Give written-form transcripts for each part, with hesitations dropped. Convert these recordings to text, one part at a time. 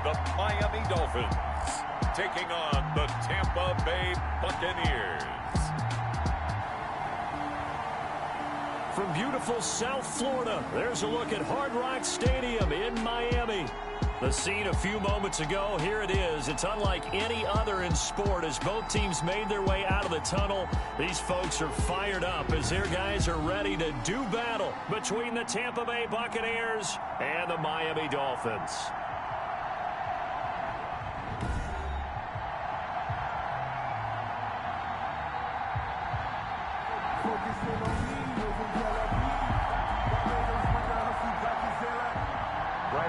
the Miami Dolphins taking on the Tampa Bay Buccaneers. From beautiful South Florida, there's a look at Hard Rock Stadium in Miami. The scene a few moments ago, here it is. It's unlike any other in sport as both teams made their way out of the tunnel. These folks are fired up as their guys are ready to do battle between the Tampa Bay Buccaneers and the Miami Dolphins.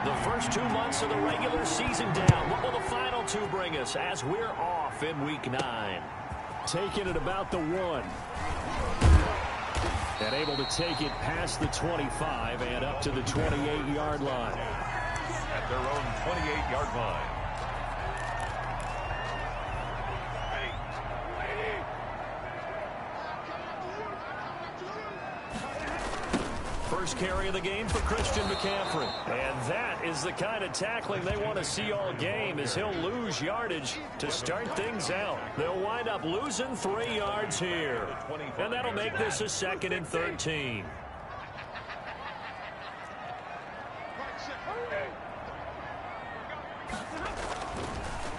The first 2 months of the regular season down. What will the final two bring us as we're off in Week 9? Taking it about the 1. And able to take it past the 25 and up to the 28-yard line. At their own 28-yard line. First carry of the game for Christian McCaffrey. And that is the kind of tackling they want to see all game as he'll lose yardage to start things out. They'll wind up losing 3 yards here. And that'll make this a 2nd and 13.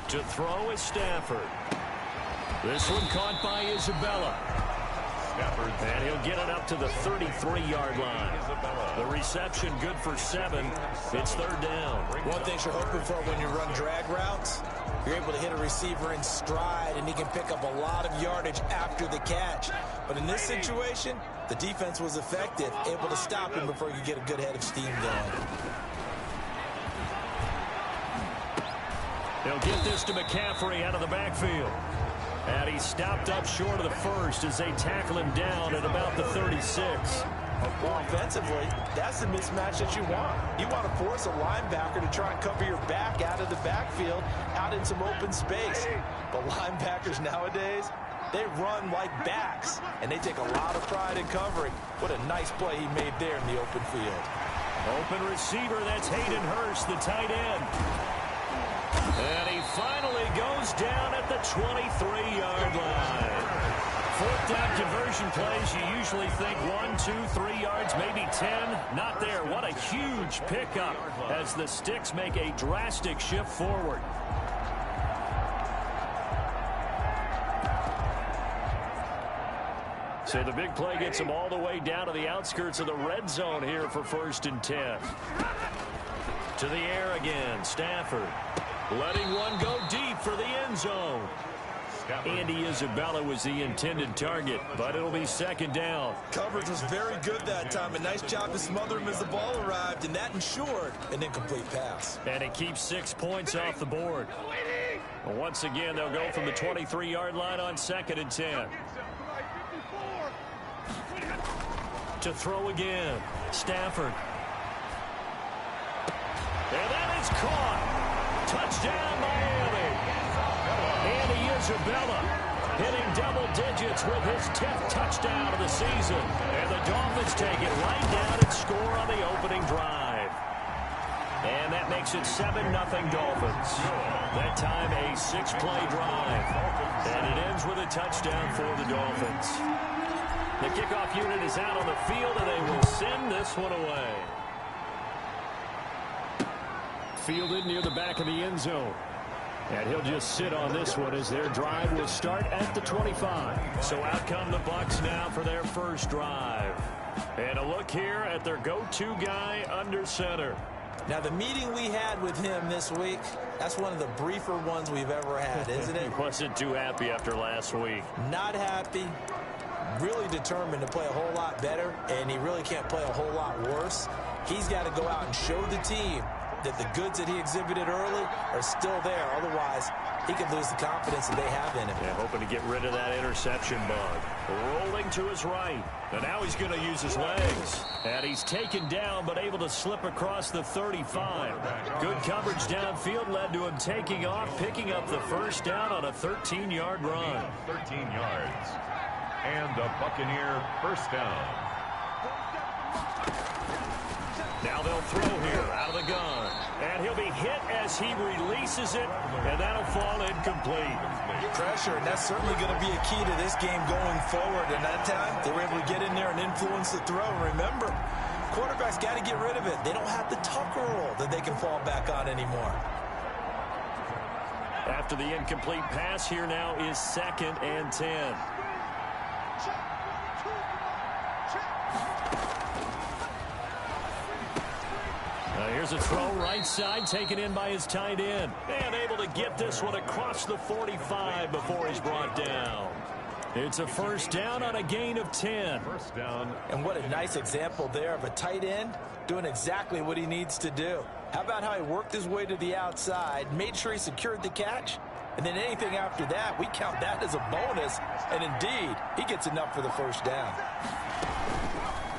To throw is Stafford. This one caught by Isabella. And he'll get it up to the 33-yard line. The reception good for 7. It's 3rd down. One thing you're hoping for when you run drag routes, you're able to hit a receiver in stride, and he can pick up a lot of yardage after the catch. But in this situation, the defense was effective, able to stop him before you get a good head of steam going. They'll get this to McCaffrey out of the backfield. And he stopped up short of the first as they tackle him down at about the 36. Offensively, that's the mismatch that you want. You want to force a linebacker to try and cover your back out of the backfield, out in some open space. But linebackers nowadays, they run like backs, and they take a lot of pride in covering. What a nice play he made there in the open field. Open receiver, that's Hayden Hurst, the tight end. And he finally goes down at the 23-yard line. 4th down conversion plays, you usually think 1, 2, 3 yards, maybe 10. Not there. What a huge pickup as the Sticks make a drastic shift forward. So the big play gets them all the way down to the outskirts of the red zone here for 1st and 10. To the air again, Stafford. Letting one go deep for the end zone. Andy Isabella was the intended target, but it'll be 2nd down. Coverage was very good that time. A nice job to smother him as the ball arrived, and that ensured an incomplete pass. And it keeps 6 points off the board. Well, once again, they'll go from the 23-yard line on 2nd and 10. To throw again, Stafford. And that is caught. Touchdown, Miami. Andy Isabella hitting double digits with his 10th touchdown of the season. And the Dolphins take it right down and score on the opening drive. And that makes it 7-0 Dolphins. That time a 6-play drive. And it ends with a touchdown for the Dolphins. The kickoff unit is out on the field, and they will send this one away. Fielded near the back of the end zone. And he'll just sit on this one as their drive will start at the 25. So out come the Bucs now for their first drive. And a look here at their go-to guy under center. Now, the meeting we had with him this week, that's one of the briefer ones we've ever had, isn't it? He wasn't too happy after last week. Not happy. Really determined to play a whole lot better, and he really can't play a whole lot worse. He's got to go out and show the team that the goods that he exhibited early are still there. Otherwise, he could lose the confidence that they have in him. Yeah, hoping to get rid of that interception bug. Rolling to his right. And now he's going to use his legs. And he's taken down, but able to slip across the 35. Good coverage downfield led to him taking off, picking up the first down on a 13-yard run. 13 yards. And a Buccaneer first down. Now they'll throw here out of the gun. And he'll be hit as he releases it, and that'll fall incomplete. Pressure, and that's certainly going to be a key to this game going forward. And that time, they were able to get in there and influence the throw. Remember, quarterbacks got to get rid of it. They don't have the Tucker rule that they can fall back on anymore. After the incomplete pass, here now is 2nd and 10. Here's a throw right side, taken in by his tight end. And able to get this one across the 45 before he's brought down. It's a first down on a gain of 10. First down. And what a nice example there of a tight end doing exactly what he needs to do. How about how he worked his way to the outside, made sure he secured the catch, and then anything after that, we count that as a bonus. And indeed, he gets enough for the first down.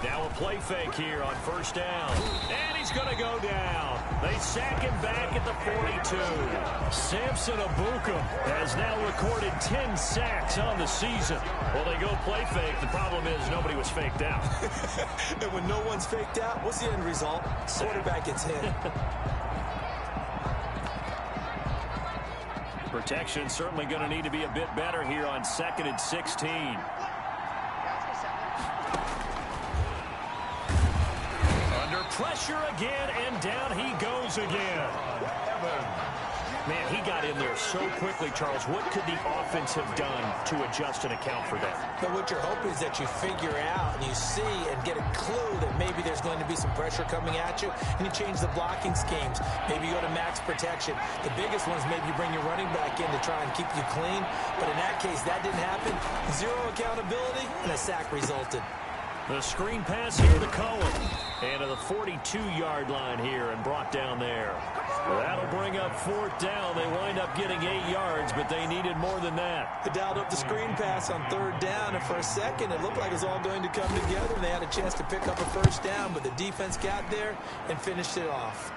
Now a play fake here on first down. And he's going to go down. They sack him back at the 42. Samson Abuka has now recorded 10 sacks on the season. Well, they go play fake. The problem is nobody was faked out. And when no one's faked out, what's the end result? Quarterback gets hit. Protection certainly going to need to be a bit better here on 2nd and 16. Pressure again, and down he goes again. Man, he got in there so quickly, Charles. What could the offense have done to adjust and account for that? But what you're hoping is that you figure out and you see and get a clue that maybe there's going to be some pressure coming at you, and you change the blocking schemes. Maybe you go to max protection. The biggest one is maybe you bring your running back in to try and keep you clean. But in that case, that didn't happen. Zero accountability, and a sack resulted. The screen pass here to Cohen. And to the 42-yard line here and brought down there. That'll bring up 4th down. They wind up getting 8 yards, but they needed more than that. They dialed up the screen pass on 3rd down, and for a second it looked like it was all going to come together. They had a chance to pick up a first down, but the defense got there and finished it off.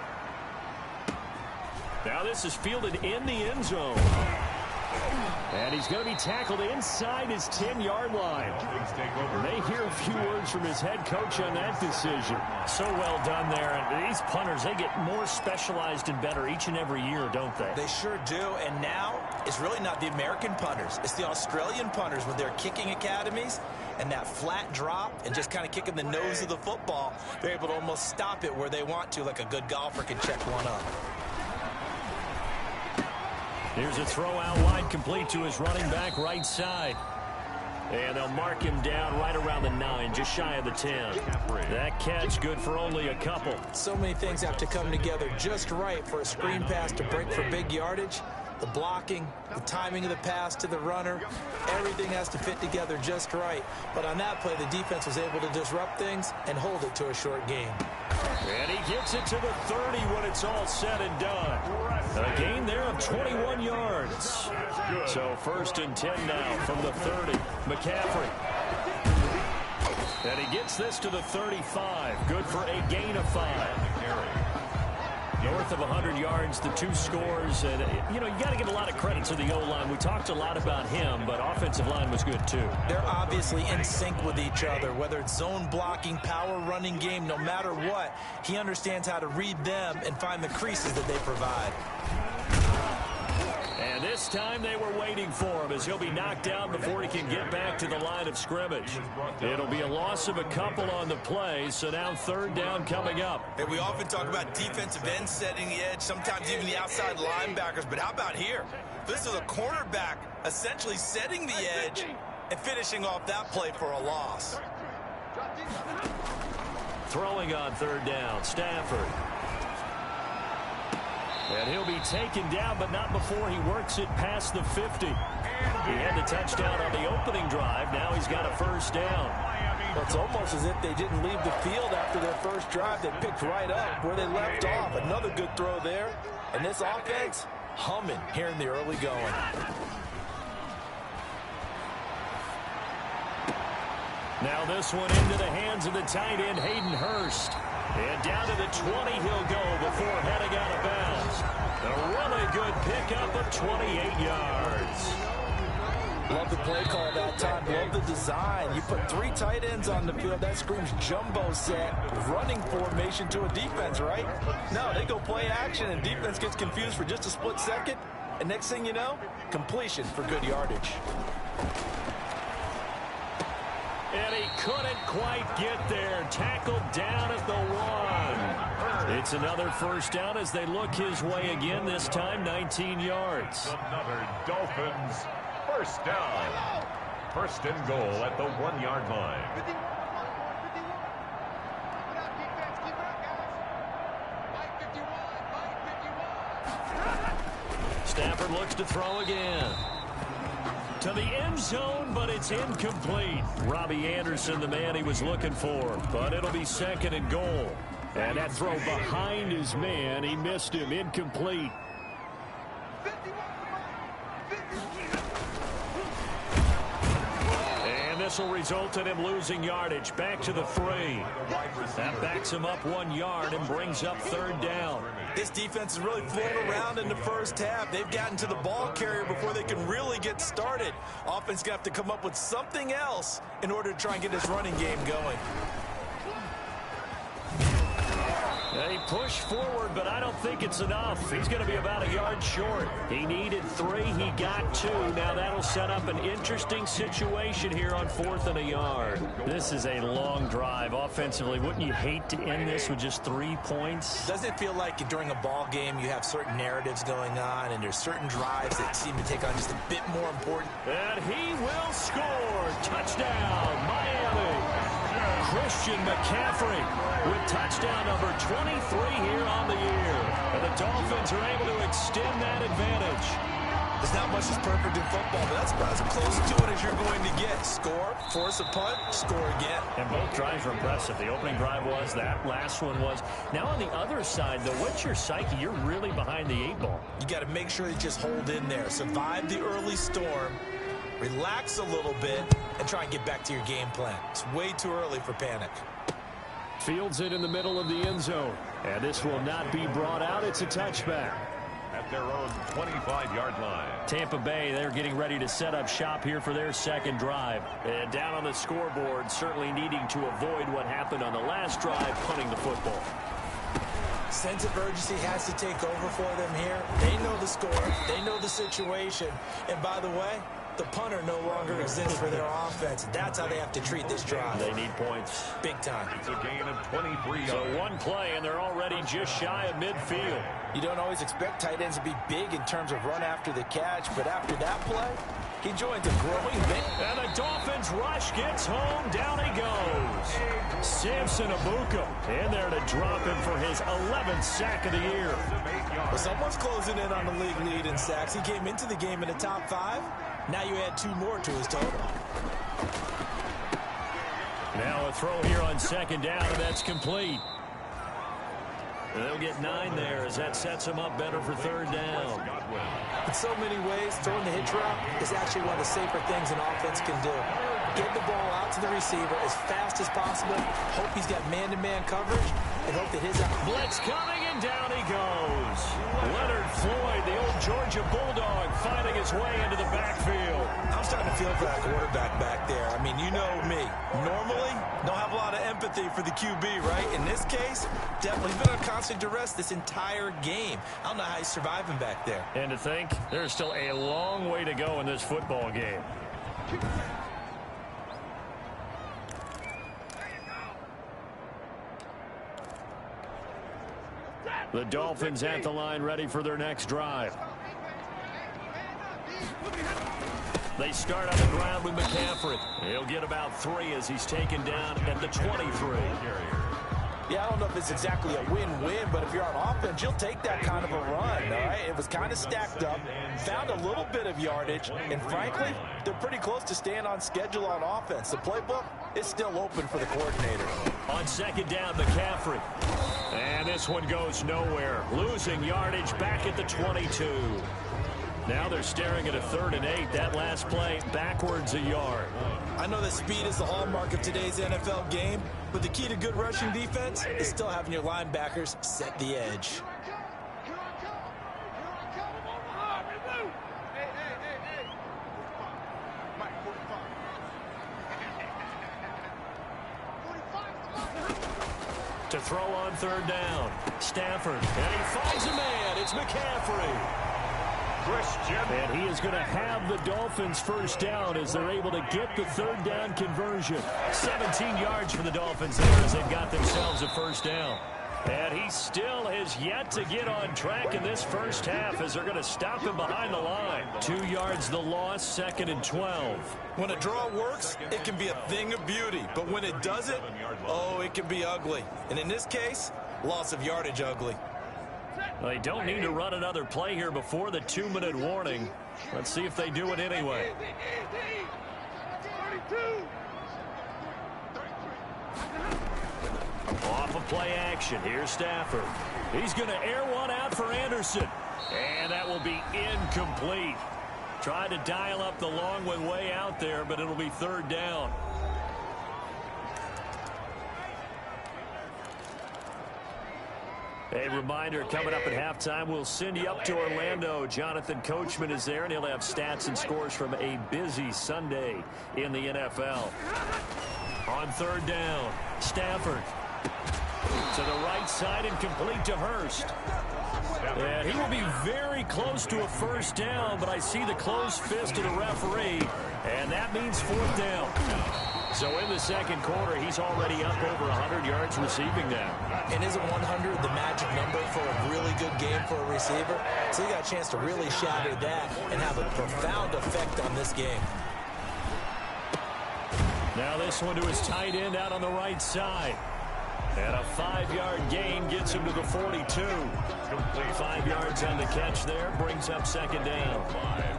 Now this is fielded in the end zone. And he's going to be tackled inside his 10-yard line. May hear a few words from his head coach on that decision. So well done there. And these punters, they get more specialized and better each and every year, don't they? They sure do. And now it's really not the American punters. It's the Australian punters with their kicking academies. And that flat drop and just kind of kicking the nose of the football, they're able to almost stop it where they want to, like a good golfer can check one up. Here's a throw out wide, complete to his running back right side. And they'll mark him down right around the 9, just shy of the 10. That catch good for only a couple. So many things have to come together just right for a screen pass to break for big yardage. The blocking, the timing of the pass to the runner, everything has to fit together just right. But on that play, the defense was able to disrupt things and hold it to a short game. And he gets it to the 30 when it's all said and done. A gain there of 21 yards. So 1st and 10 now from the 30. McCaffrey. And he gets this to the 35. Good for a gain of 5. North of 100 yards, the 2 scores. And, you know, you got to give a lot of credit to the O-line. We talked a lot about him, but offensive line was good, too. They're obviously in sync with each other, whether it's zone blocking, power running game, no matter what. He understands how to read them and find the creases that they provide. And this time they were waiting for him as he'll be knocked down before he can get back to the line of scrimmage. It'll be a loss of a couple on the play, so now 3rd down coming up. And we often talk about defensive ends setting the edge, sometimes even the outside linebackers, but how about here? This is a cornerback essentially setting the edge and finishing off that play for a loss. Throwing on 3rd down, Stafford. And he'll be taken down, but not before he works it past the 50. He had the touchdown on the opening drive. Now he's got a first down. Well, it's almost as if they didn't leave the field after their first drive. They picked right up where they left off. Another good throw there. And this offense, humming here in the early going. Now this one into the hands of the tight end, Hayden Hurst. And down to the 20 he'll go before heading out of bounds. A really good pickup of 28 yards. Love the play call that time. Love the design. You put 3 tight ends on the field. That screams jumbo set, running formation to a defense, right? No, they go play action, and defense gets confused for just a split second. And next thing you know, completion for good yardage. And he couldn't quite get there. Tackled down at the 1. It's another first down as they look his way again, this time 19 yards. Another Dolphins first down. First and goal at the 1-yard line. Stafford looks to throw again. To the end zone, but it's incomplete. Robbie Anderson, the man he was looking for, but it'll be second and goal. And that throw behind his man, he missed him, incomplete. And this will result in him losing yardage. Back to the 3. That backs him up 1 yard and brings up third down. This defense is really floating around in the first half. They've gotten to the ball carrier before they can really get started. Offense going to have to come up with something else in order to try and get this running game going. They push forward, but I don't think it's enough. He's going to be about a yard short. He needed 3. He got 2. Now that'll set up an interesting situation here on 4th and a yard. This is a long drive offensively. Wouldn't you hate to end this with just 3 points? Doesn't it feel like during a ball game you have certain narratives going on and there's certain drives that seem to take on just a bit more important? And he will score. Touchdown, Miami. Christian McCaffrey with touchdown number 23 here on the year. And the Dolphins are able to extend that advantage. There's not much that's perfect in football, but that's about as close to it as you're going to get. Score, force a punt, score again. And both drives were impressive. The opening drive was, that last one was. Now on the other side, though, what's your psyche? You're really behind the 8 ball. You got to make sure you just hold in there. Survive the early storm. Relax a little bit and try and get back to your game plan. It's way too early for panic. Fields it in the middle of the end zone. And this will not be brought out. It's a touchback. At their own 25-yard line. Tampa Bay, they're getting ready to set up shop here for their second drive. And down on the scoreboard, certainly needing to avoid what happened on the last drive, punting the football. Sense of urgency has to take over for them here. They know the score. They know the situation. And by the way, the punter no longer exists for their offense. That's how they have to treat this drive. They need points. Big time. It's a gain of 23 yards. So one play, and they're already just shy of midfield. You don't always expect tight ends to be big in terms of run after the catch, but after that play, he joins a growing bit. And the Dolphins rush gets home. Down he goes. Samson Abuka in there to drop him for his 11th sack of the year. Well, someone's closing in on the league lead in sacks. He came into the game in the top 5. Now you add 2 more to his total. Now a throw here on second down, and that's complete. And they'll get 9 there as that sets them up better for third down. In so many ways, throwing the hitch route is actually one of the safer things an offense can do. Get the ball out to the receiver as fast as possible. Hope he's got man-to-man coverage, and hope that his blitz coming, and down he goes. Leonard Floyd, the old Georgia Bulldog, finding his way into the backfield. I'm starting to feel for that quarterback back there. I mean, you know me. Normally, don't have a lot of empathy for the QB, right? In this case, definitely been on constant duress this entire game. I don't know how he's surviving back there. And to think, there's still a long way to go in this football game. The Dolphins at the line, ready for their next drive. They start on the ground with McCaffrey. He'll get about 3 as he's taken down at the 23. Yeah, I don't know if it's exactly a win-win, but if you're on offense, you'll take that kind of a run, all right? It was kind of stacked up, found a little bit of yardage, and frankly, they're pretty close to staying on schedule on offense. The playbook is still open for the coordinator. On second down, McCaffrey. And this one goes nowhere. Losing yardage back at the 22. Now they're staring at a 3rd and 8. That last play, backwards a yard. I know that speed is the hallmark of today's NFL game, but the key to good rushing defense is still having your linebackers set the edge. To throw on third down. Stafford. And he finds a man. It's McCaffrey. And he is going to have the Dolphins first down as they're able to get the third down conversion. 17 yards for the Dolphins there as they've got themselves a first down. And he still has yet to get on track in this first half as they're going to stop him behind the line. 2 yards the loss, 2nd and 12. When a draw works, it can be a thing of beauty. But when it doesn't, oh, it can be ugly. And in this case, loss of yardage ugly. They don't need to run another play here before the 2-minute warning. Let's see if they do it anyway. Off of play action. Here's Stafford. He's going to air one out for Anderson. And that will be incomplete. Tried to dial up the long one way out there, but it'll be third down. A reminder, coming up at halftime, we'll send you up to Orlando. Jonathan Coachman is there, and he'll have stats and scores from a busy Sunday in the NFL. On third down, Stafford to the right side and complete to Hurst. And he will be very close to a first down, but I see the closed fist of the referee, and that means fourth down. So in the second quarter, he's already up over 100 yards receiving now. And isn't 100 the magic number for a really good game for a receiver? So he got a chance to really shatter that and have a profound effect on this game. Now this one to his tight end out on the right side. And a 5-yard gain gets him to the 42. 5 yards on the catch there, brings up second down.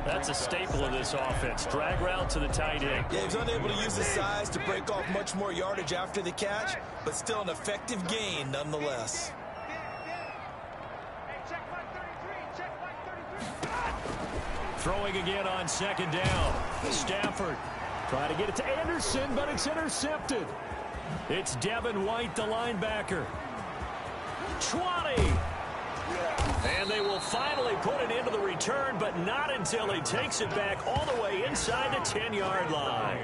That's a staple of this offense. Drag route to the tight end. Yeah, he's unable to use his size to break off much more yardage after the catch, but still an effective gain nonetheless. Throwing again on second down. Stafford trying to get it to Anderson, but it's intercepted. It's Devin White, the linebacker. 20. And they will finally put an end to the return, but not until he takes it back all the way inside the 10-yard line.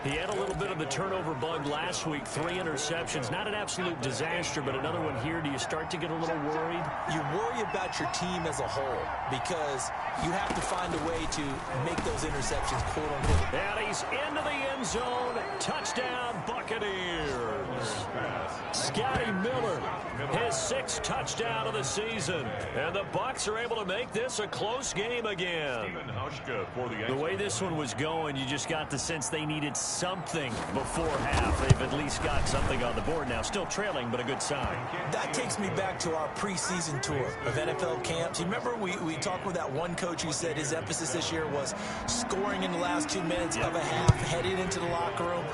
He had a little bit of the turnover bug last week, 3 interceptions. Not an absolute disaster, but another one here. Do you start to get a little worried? You worry about your team as a whole because you have to find a way to make those interceptions, quote unquote. And he's into the end zone. Touchdown, Buccaneers. Scotty Miller, his 6th touchdown of the season. And the Bucs are able to make this a close game again. The way this one was going, you just got the sense they needed something before half. They've at least got something on the board now. Still trailing, but a good sign. That takes me back to our preseason tour of NFL camps. You remember we talked with that one coach who said his emphasis this year was scoring in the last 2 minutes of a half, heading into the locker room.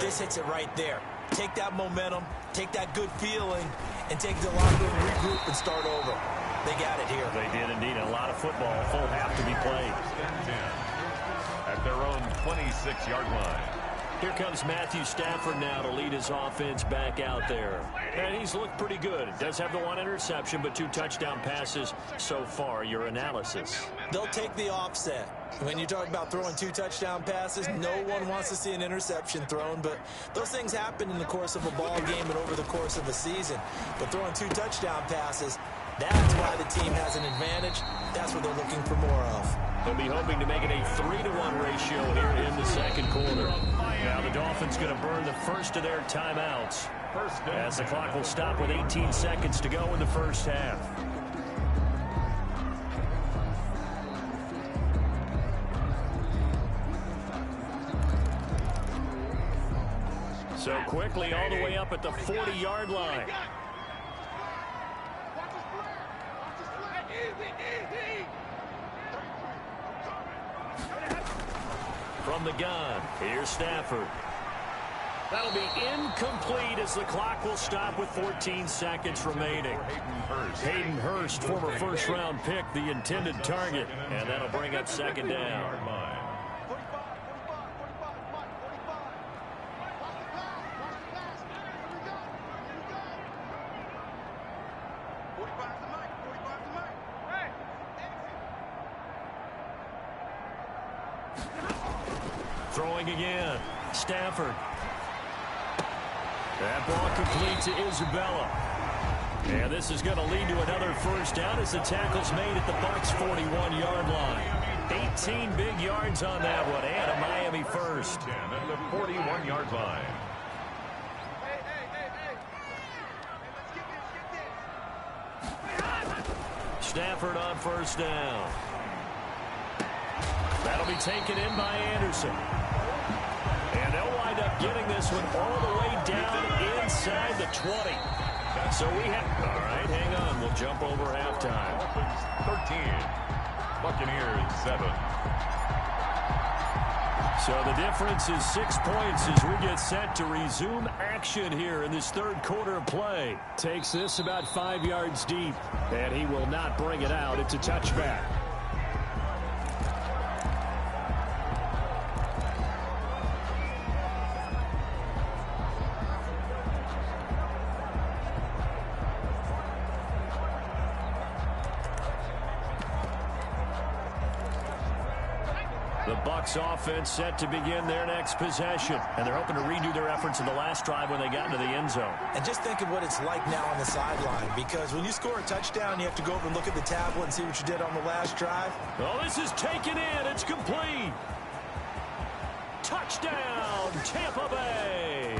This hits it right there. Take that momentum, take that good feeling, and take the locker room, regroup, and start over. They got it here. They did indeed. A lot of football, full half to be played. At their own 26-yard line. Here comes Matthew Stafford now to lead his offense back out there. And he's looked pretty good. Does have the 1 interception, but 2 touchdown passes so far. Your analysis? They'll take the offset. When you talk about throwing 2 touchdown passes, no one wants to see an interception thrown, but those things happen in the course of a ball game and over the course of a season. But throwing 2 touchdown passes, that's why the team has an advantage. That's what they're looking for more of. They'll be hoping to make it a 3-to-1 ratio here in the second quarter. Now the Dolphins going to burn the first of their timeouts as the clock will stop with 18 seconds to go in the first half. So quickly all the way up at the 40-yard line. From the gun, here's Stafford. That'll be incomplete as the clock will stop with 14 seconds remaining. Hayden Hurst, former first-round pick, the intended target, and that'll bring up second down. Throwing again, Stafford. That ball complete to Isabella. And this is going to lead to another first down as the tackle's made at the Bucs' 41-yard line. 18 big yards on that one, and a Miami first. 10 at the 41-yard line. Stafford on first down. That'll be taken in by Anderson. And they'll wind up getting this one all the way down inside the 20. So we have... All right, hang on. We'll jump over halftime. 13. Buccaneers 7. So the difference is 6 points as we get set to resume action here in this third quarter of play. Takes this about 5 yards deep, and he will not bring it out. It's a touchback. The Bucs offense set to begin their next possession. And they're hoping to redo their efforts in the last drive when they got into the end zone. And just think of what it's like now on the sideline, because when you score a touchdown, you have to go over and look at the tablet and see what you did on the last drive. Oh, this is taken in. It's complete. Touchdown, Tampa Bay.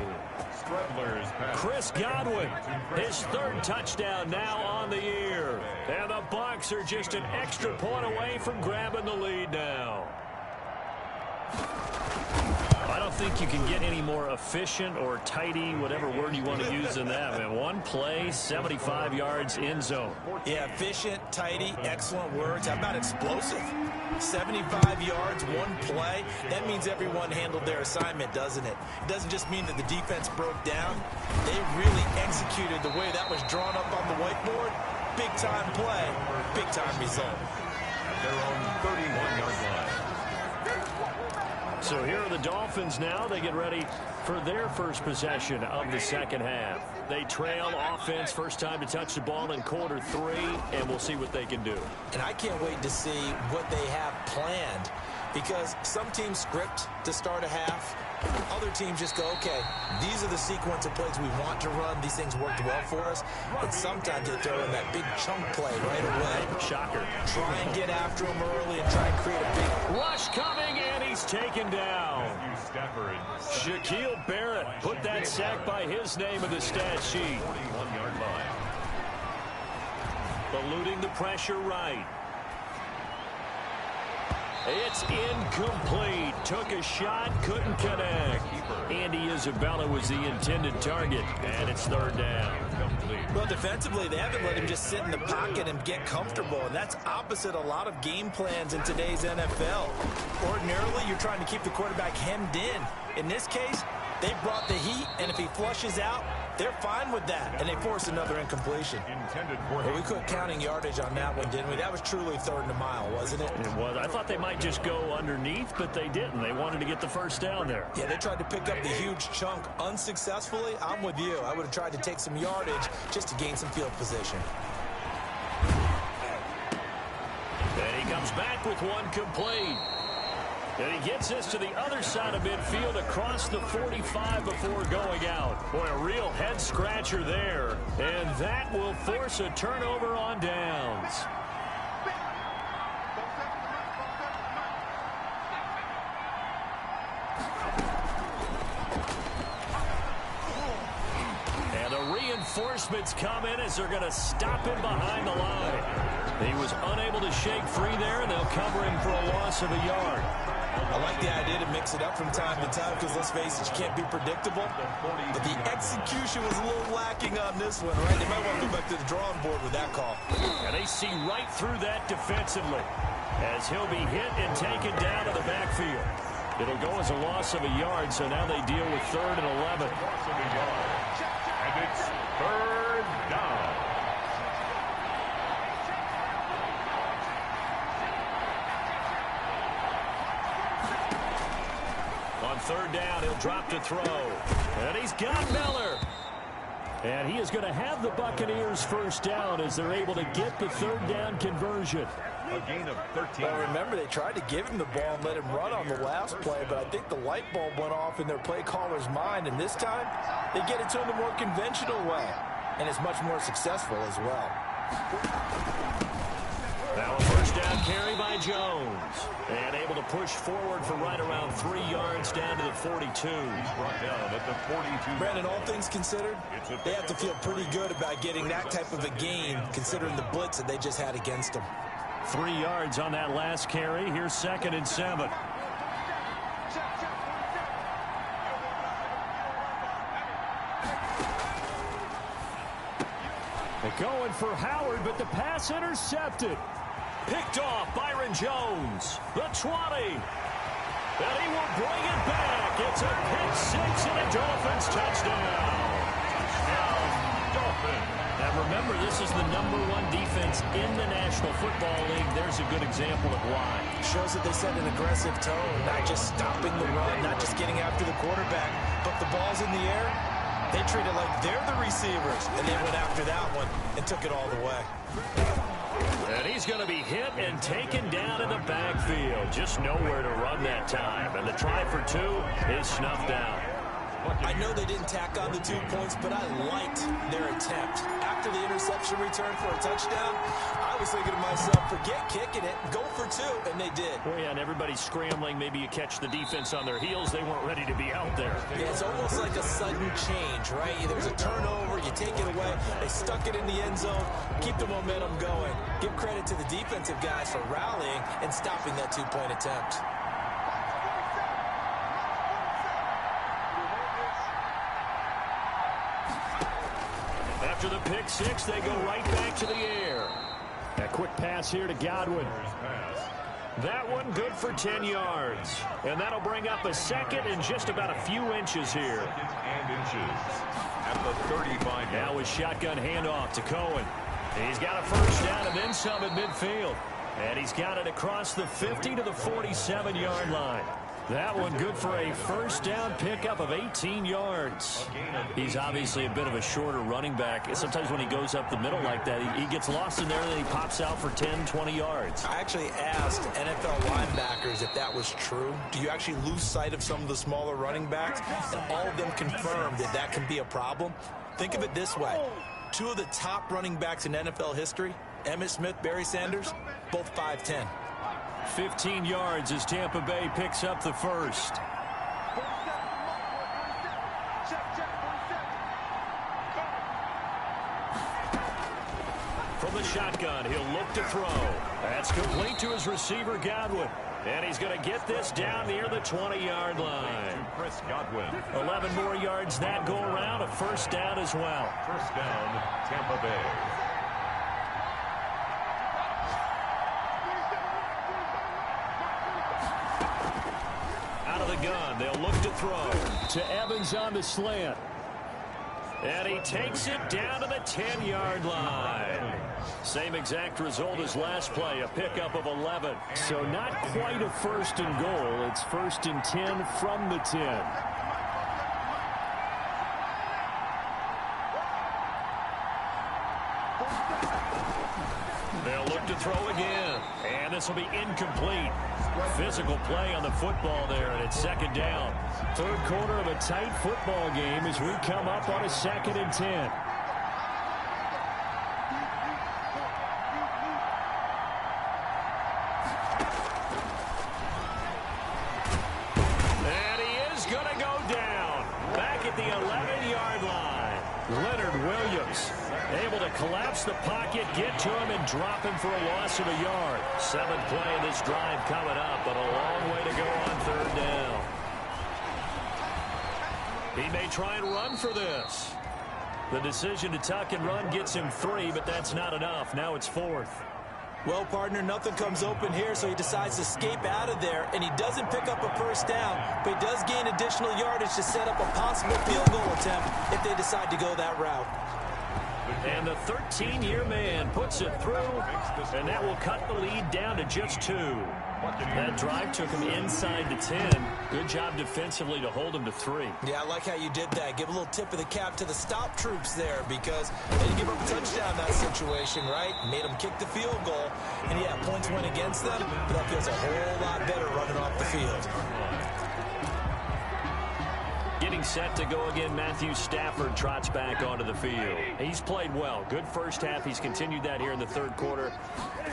Chris Godwin, his third touchdown now on the year. And the Bucs are just an extra point away from grabbing the lead now. I don't think you can get any more efficient or tidy, whatever word you want to use than that, man. One play, 75 yards in zone. Yeah, efficient, tidy, excellent words. How about explosive? 75 yards, one play. That means everyone handled their assignment, doesn't it? It doesn't just mean that the defense broke down. They really executed the way that was drawn up on the whiteboard. Big-time play, big-time result. Their own 31-yard line. So here are the Dolphins now. They get ready for their first possession of the second half. They trail offense, first time to touch the ball in quarter 3, and we'll see what they can do. And I can't wait to see what they have planned, because some teams script to start a half. Other teams just go, okay, these are the sequence of plays we want to run. These things worked well for us. And sometimes they throw in that big chunk play right away. Shocker. Try and get after them early and try and create a big rush coming, and he's taken down. Shaquille Barrett put that sack by his name in the stat sheet. 41-yard line. Eluding the pressure right. It's incomplete. Took a shot, couldn't connect. Andy Isabella was the intended target, and it's third down. Well, defensively, they haven't let him just sit in the pocket and get comfortable, and that's opposite a lot of game plans in today's NFL. Ordinarily, you're trying to keep the quarterback hemmed in. In this case, they brought the heat, and if he flushes out, they're fine with that, and they force another incompletion. Well, we quit counting yardage on that one, didn't we? That was truly third and a mile, wasn't it? It was. I thought they might just go underneath, but they didn't. They wanted to get the first down there. Yeah, they tried to pick up the huge chunk unsuccessfully. I'm with you. I would have tried to take some yardage just to gain some field position. And he comes back with one complete. And he gets this to the other side of midfield across the 45 before going out. Boy, a real head-scratcher there. And that will force a turnover on downs. And the reinforcements come in as they're going to stop him behind the line. He was unable to shake free there, and they'll cover him for a loss of a yard. I like the idea to mix it up from time to time because, let's face it, you can't be predictable. But the execution was a little lacking on this one, right? They might want to go back to the drawing board with that call. And they see right through that defensively as he'll be hit and taken down to the backfield. It'll go as a loss of a yard, so now they deal with 3rd and 11. And it's third down. On 3rd down, he'll drop to throw. And he's got Miller. And he is going to have the Buccaneers first down as they're able to get the third down conversion. A gain of 13. Well, remember, they tried to give him the ball and let him run on the last play, but I think the light bulb went off in their play caller's mind, and this time they get it to him the more conventional way, and it's much more successful as well. Now a first down carry by Jones. And able to push forward for right around 3 yards down to the 42. Brought down at the 42. Brandon, all things considered, they have to feel pretty good about getting that type of a gain, considering the blitz that they just had against them. 3 yards on that last carry. Here's 2nd and 7. They're going for Howard, but the pass intercepted. Picked off Byron Jones. The 20. And he will bring it back. It's a pick six and a Dolphins touchdown. Dolphins. And remember, this is the #1 defense in the National Football League. There's a good example of why. Shows that they set an aggressive tone, not just stopping the run, not just getting after the quarterback, but the ball's in the air. They treat it like they're the receivers, and they went after that one and took it all the way. And he's going to be hit and taken down in the backfield. Just nowhere to run that time. And the try for 2 is snuffed out. I know they didn't tack on the 2 points, but I liked their attempt. After the interception return for a touchdown, I was thinking to myself, forget kicking it, go for 2, and they did. Well, yeah, and everybody's scrambling. Maybe you catch the defense on their heels. They weren't ready to be out there. Yeah, it's almost like a sudden change, right? There's a turnover, you take it away, they stuck it in the end zone, keep the momentum going. Give credit to the defensive guys for rallying and stopping that 2-point attempt. After the pick six, they go right back to the air. A quick pass here to Godwin. That one good for 10 yards. And that'll bring up a 2nd and just about a few inches here. 2nd and inches at the 35. Now with shotgun handoff to Cohen. He's got a first down and then some at midfield. And he's got it across the 50 to the 47-yard line. That one good for a first down pickup of 18 yards. He's obviously a bit of a shorter running back. Sometimes when he goes up the middle like that, he gets lost in there and then he pops out for 10, 20 yards. I actually asked NFL linebackers if that was true. Do you actually lose sight of some of the smaller running backs? And all of them confirmed that that can be a problem. Think of it this way. 2 of the top running backs in NFL history, Emmitt Smith, Barry Sanders, both 5'10". 15 yards as Tampa Bay picks up the first. From the shotgun, he'll look to throw. That's complete to his receiver, Godwin. And he's going to get this down near the 20-yard line. Chris Godwin. 11 more yards that go around, a first down as well. First down, Tampa Bay. Gun. They'll look to throw to Evans on the slant. And he takes it down to the 10-yard line. Same exact result as last play, a pickup of 11. So not quite a first and goal. It's 1st and 10 from the 10. They'll look to throw again. And this will be incomplete. Physical play on the football there, and it's 2nd down. 3rd quarter of a tight football game as we come up on a 2nd and 10. And he is going to go down. Back at the 11-yard line. Leonard Williams able to collapse the pocket, get to him, and drop him for a loss of a yard. 7th play of this drive coming up, but a long way to go on 3rd down. He may try and run for this. The decision to tuck and run gets him 3, but that's not enough. Now it's 4th. Well, partner, nothing comes open here, so he decides to escape out of there, and he doesn't pick up a first down, but he does gain additional yardage to set up a possible field goal attempt if they decide to go that route. And the 13-year man puts it through, and that will cut the lead down to just 2. That drive took him inside the 10. Good job defensively to hold him to 3. Yeah, I like how you did that. Give a little tip of the cap to the stop troops there because they didn't give up a touchdown in that situation, right? Made them kick the field goal. And, yeah, points went against them, but that feels a whole lot better running off the field. Getting set to go again, Matthew Stafford trots back onto the field. He's played well. Good first half. He's continued that here in the third quarter.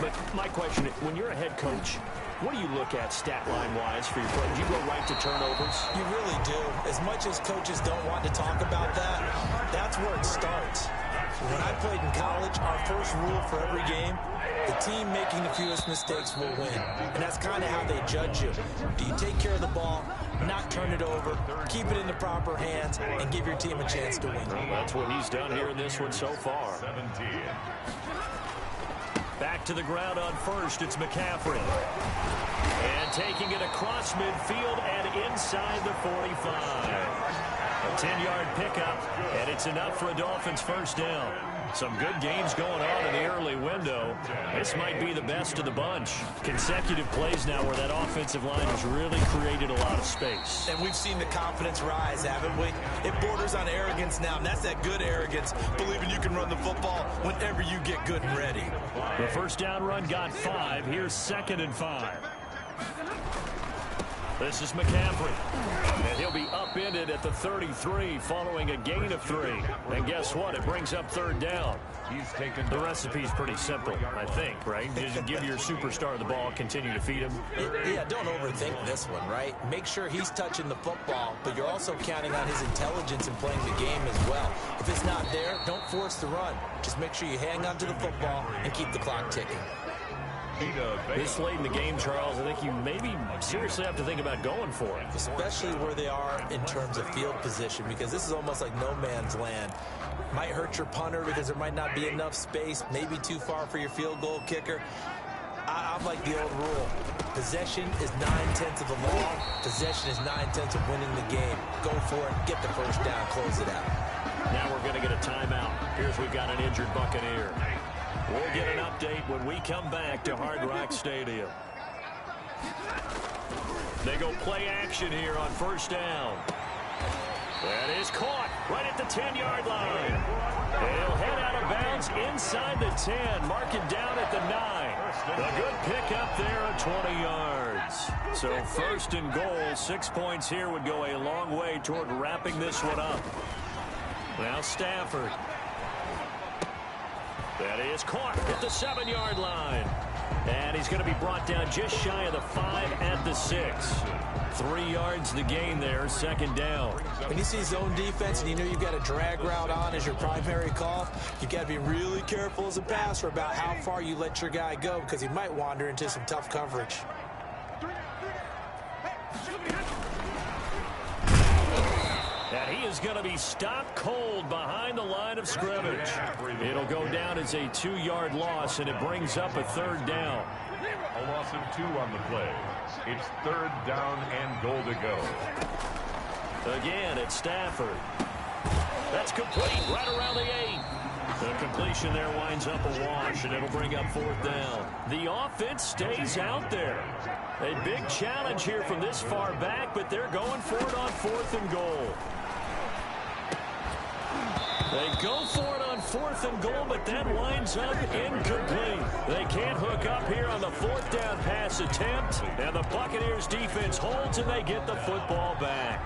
But my question, when you're a head coach, what do you look at stat line-wise for your play? Do you go right to turnovers? You really do. As much as coaches don't want to talk about that, that's where it starts. When I played in college, our first rule for every game, the team making the fewest mistakes will win. And that's kind of how they judge you. Do you take care of the ball, not turn it over, keep it in the proper hands, and give your team a chance to win? Well, that's what he's done here in this one so far. 17. Back to the ground on first, it's McCaffrey. And taking it across midfield and inside the 45. A 10-yard pickup, and it's enough for a Dolphins first down. Some good games going on in the early window. This might be the best of the bunch. Consecutive plays now where that offensive line has really created a lot of space. And we've seen the confidence rise, haven't we? It borders on arrogance now, and that's that good arrogance, believing you can run the football whenever you get good and ready. The first down run got 5. Here's 2nd and 5. This is McCaffrey, and he'll be upended at the 33 following a gain of 3. And guess what? It brings up 3rd down. He's taken The recipe's pretty simple, I think, right? Just give your superstar the ball, continue to feed him. Yeah, don't overthink this one, right? Make sure he's touching the football, but you're also counting on his intelligence in playing the game as well. If it's not there, don't force the run. Just make sure you hang on to the football and keep the clock ticking. This late in the game, Charles, I think you maybe seriously have to think about going for it. Especially where they are in terms of field position, because this is almost like no man's land. Might hurt your punter because there might not be enough space, maybe too far for your field goal kicker. I'm like the old rule. Possession is 9/10 of the law. Possession is 9/10 of winning the game. Go for it, get the first down, close it out. Now we're going to get a timeout. Here's we've got an injured Buccaneer. We'll get an update when we come back to Hard Rock Stadium. They go play action here on first down. That is caught right at the 10-yard line. They'll head out of bounds inside the 10. Mark it down at the 9. A good pickup there at 20 yards. So 1st and goal, 6 points here would go a long way toward wrapping this one up. Now Stafford. That is caught at the 7-yard line. And he's going to be brought down just shy of the 5 at the 6. 3 yards the gain there, 2nd down. When you see zone defense and you know you've got a drag route on as your primary call, you've got to be really careful as a passer about how far you let your guy go because he might wander into some tough coverage. And he is going to be stopped cold behind the line of scrimmage. It'll go down as a 2-yard loss, and it brings up a 3rd down. A loss of 2 on the play. It's 3rd down and goal to go. Again, it's Stafford. That's complete right around the 8. The completion there winds up a wash, and it'll bring up 4th down. The offense stays out there. A big challenge here from this far back, but they're going for it on 4th and goal. They go for it on 4th and goal, but that winds up incomplete. They can't hook up here on the 4th down pass attempt, and the Buccaneers defense holds, and they get the football back.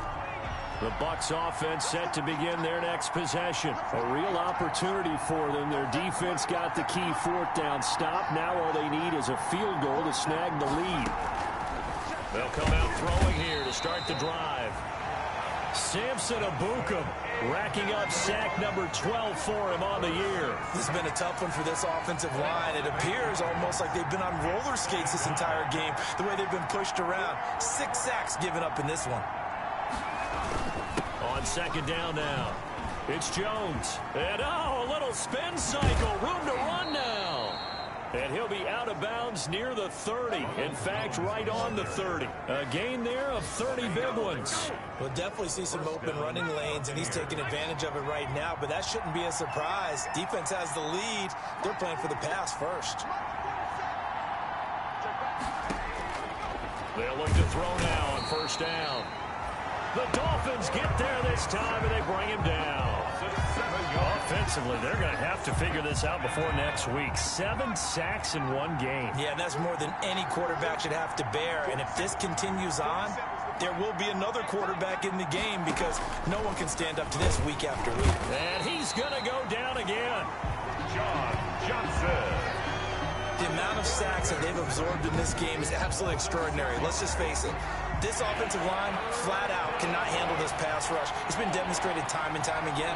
The Bucs offense set to begin their next possession. A real opportunity for them. Their defense got the key 4th down stop. Now all they need is a field goal to snag the lead. They'll come out throwing here to start the drive. Samson Ebukam racking up sack number 12 for him on the year. This has been a tough one for this offensive line. It appears almost like they've been on roller skates this entire game, the way they've been pushed around. 6 sacks given up in this one. On 2nd down now, it's Jones. And a little spin cycle. Room to run now. And he'll be out of bounds near the 30. In fact, right on the 30. A gain there of 30 big ones. We'll definitely see some open running lanes, and he's taking advantage of it right now, but that shouldn't be a surprise. Defense has the lead. They're playing for the pass first. They'll look to throw now on first down. The Dolphins get there this time, and they bring him down. Offensively, they're going to have to figure this out before next week. 7 sacks in one game. Yeah, and that's more than any quarterback should have to bear. And if this continues on, there will be another quarterback in the game because no one can stand up to this week after week. And he's going to go down again. John Johnson. The amount of sacks that they've absorbed in this game is absolutely extraordinary. Let's just face it. This offensive line, flat out, cannot handle this pass rush. It's been demonstrated time and time again.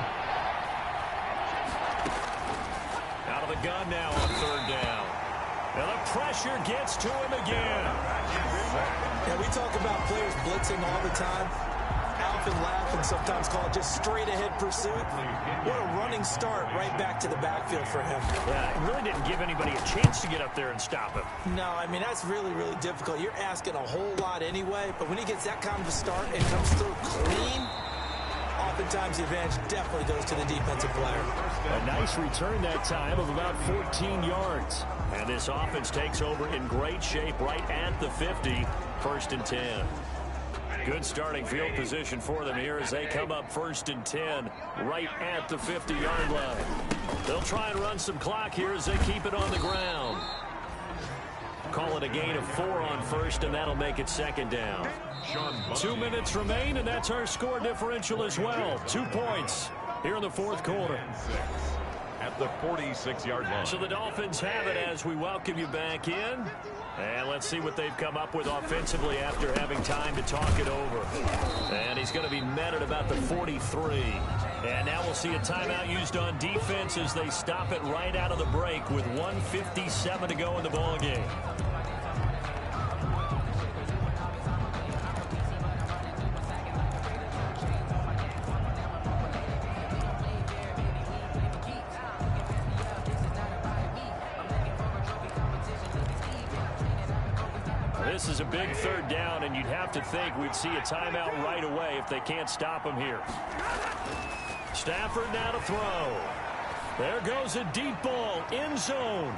Out of the gun now on third down. And the pressure gets to him again. Yeah, we talk about players blitzing all the time. I often laugh and sometimes call it just straight-ahead pursuit. What a running start right back to the backfield for him. Yeah, it really didn't give anybody a chance to get up there and stop him. No, I mean, that's really, really difficult. You're asking a whole lot anyway, but when he gets that kind of a start and comes through clean, oftentimes the advantage definitely goes to the defensive player. A nice return that time of about 14 yards. And this offense takes over in great shape right at the 50, 1st and 10. Good starting field position for them here as they come up 1st and 10 right at the 50-yard line. They'll try and run some clock here as they keep it on the ground. Call it a gain of 4 on first, and that'll make it 2nd down. 2 minutes remain, and that's our score differential as well. 2 points here in the 4th quarter. At the 46-yard line. So the Dolphins have it as we welcome you back in. And let's see what they've come up with offensively after having time to talk it over. And he's going to be met at about the 43. And now we'll see a timeout used on defense as they stop it right out of the break with 1:57 to go in the ballgame. This is a big 3rd down, and you'd have to think we'd see a timeout right away if they can't stop him here. Stafford now to throw. There goes a deep ball, end zone.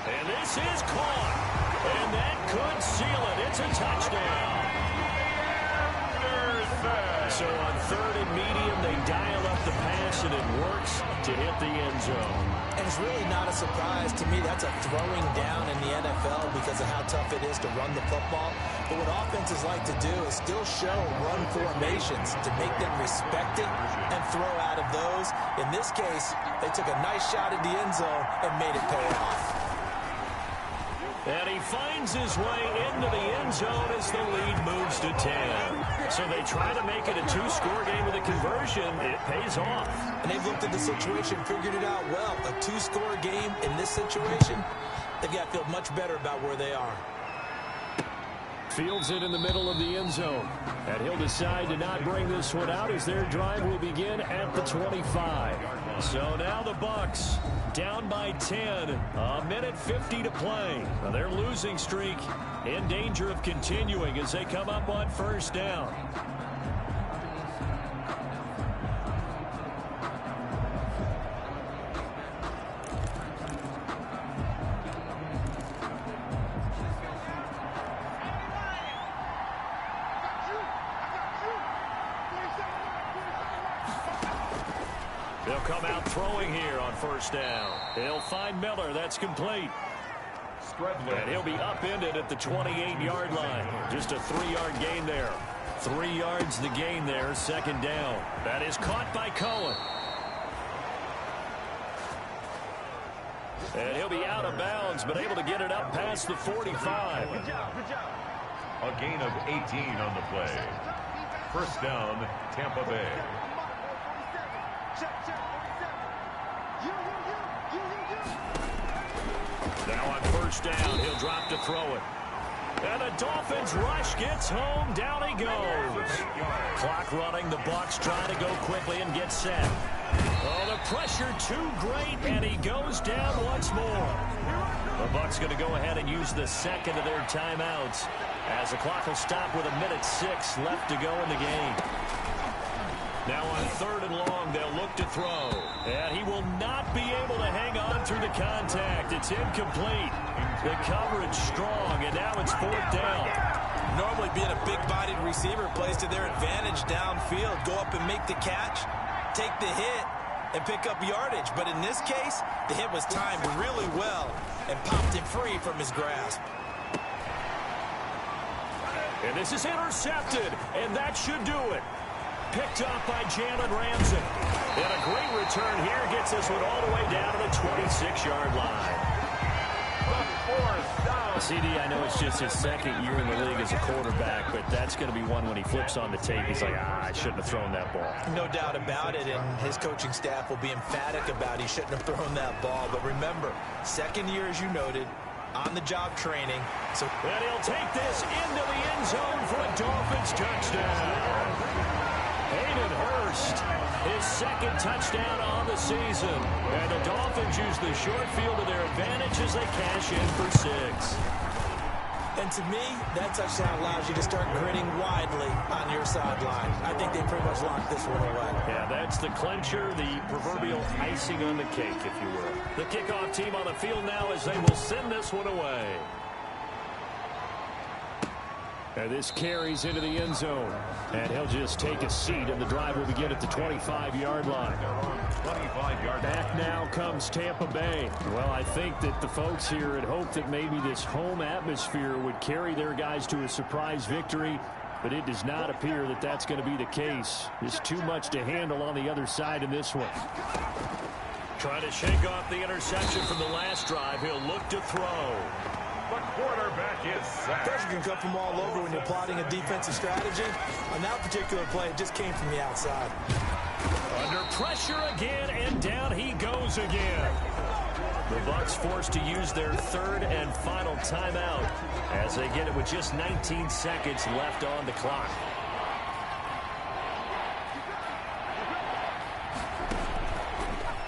And this is caught. And that could seal it. It's a touchdown. So on 3rd and medium, they dial up the pass, and it works to hit the end zone. And it's really not a surprise to me. That's a throwing down in the NFL because of how tough it is to run the football. But what offenses like to do is still show run formations to make them respect it and throw out of those. In this case, they took a nice shot at the end zone and made it pay off. And he finds his way into the end zone as the lead moves to 10. So they try to make it a 2-score game with a conversion. It pays off. And they've looked at the situation, figured it out well. A 2-score game in this situation, they've got to feel much better about where they are. Fields it in the middle of the end zone. And he'll decide to not bring this one out as their drive will begin at the 25. So now the Bucs down by 10. A minute 50 to play. Now their losing streak in danger of continuing as they come up on 1st down. They'll come out throwing here on 1st down. They'll find Miller. That's complete. And he'll be upended at the 28-yard line. Just a 3-yard gain there. 3 yards the gain there, 2nd down. That is caught by Cohen. And he'll be out of bounds, but able to get it up past the 45. Good job. A gain of 18 on the play. 1st down, Tampa Bay. Now on 1st down, he'll drop to throw it. And the Dolphins rush gets home. Down he goes. Clock running. The Bucs trying to go quickly and get set. Oh, the pressure too great, and he goes down once more. Bucs going to go ahead and use the second of their timeouts as the clock will stop with 1:06 left to go in the game. Now on 3rd and long, they'll look to throw. And he will not be able to hang on through the contact. It's incomplete. The coverage strong, and now it's 4th down. Normally being a big-bodied receiver plays to their advantage downfield. Go up and make the catch, take the hit, and pick up yardage. But in this case, the hit was timed really well and popped him free from his grasp. And this is intercepted, and that should do it. Picked up by Jalen Ramsey. And a great return here gets this one all the way down to the 26-yard line. CD, I know it's just his 2nd year in the league as a quarterback, but that's going to be one when he flips on the tape. He's like, I shouldn't have thrown that ball. No doubt about it, and his coaching staff will be emphatic about he shouldn't have thrown that ball. But remember, 2nd year, as you noted, on-the-job training. And he'll take this into the end zone for a Dolphins touchdown. Hayden Hurst, his 2nd touchdown on the season. And the Dolphins use the short field to their advantage as they cash in for 6. And to me, that touchdown allows you to start grinning widely on your sideline. I think they pretty much locked this one away. Yeah, that's the clincher, the proverbial icing on the cake, if you will. The kickoff team on the field now as they will send this one away. And this carries into the end zone. And he'll just take a seat, and the drive will begin at the 25-yard line. Back now comes Tampa Bay. Well, I think that the folks here had hoped that maybe this home atmosphere would carry their guys to a surprise victory, but it does not appear that that's going to be the case. There's too much to handle on the other side in this one. Trying to shake off the interception from the last drive. He'll look to throw. The quarterback is sacked. Pressure can come from all over when you're plotting a defensive strategy. On that particular play, it just came from the outside. Under pressure again, and down he goes again. The Bucs forced to use their 3rd and final timeout as they get it with just 19 seconds left on the clock.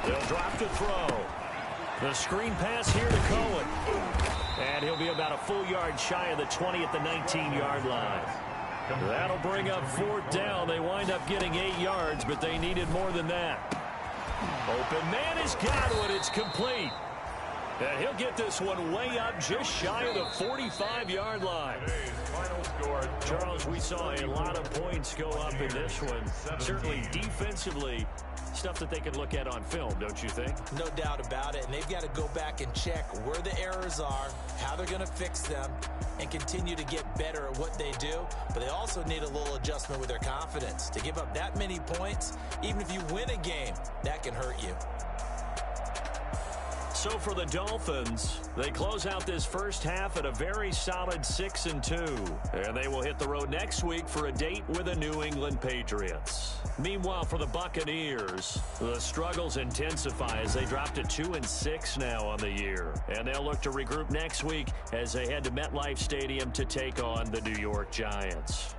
They'll drop to throw. The screen pass here to Cohen. And he'll be about a full yard shy of the 20 at the 19-yard line. That'll bring up 4th down. They wind up getting 8 yards, but they needed more than that. Open man has got one. It's complete. And he'll get this one way up just shy of the 45-yard line. Charles, we saw a lot of points go up in this one. Certainly defensively, stuff that they can look at on film, don't you think? No doubt about it, and they've got to go back and check where the errors are, how they're going to fix them, and continue to get better at what they do. But they also need a little adjustment with their confidence. To give up that many points, even if you win a game, that can hurt you. So for the Dolphins, they close out this first half at a very solid 6-2. And they will hit the road next week for a date with the New England Patriots. Meanwhile, for the Buccaneers, the struggles intensify as they drop to 2-6 now on the year. And they'll look to regroup next week as they head to MetLife Stadium to take on the New York Giants.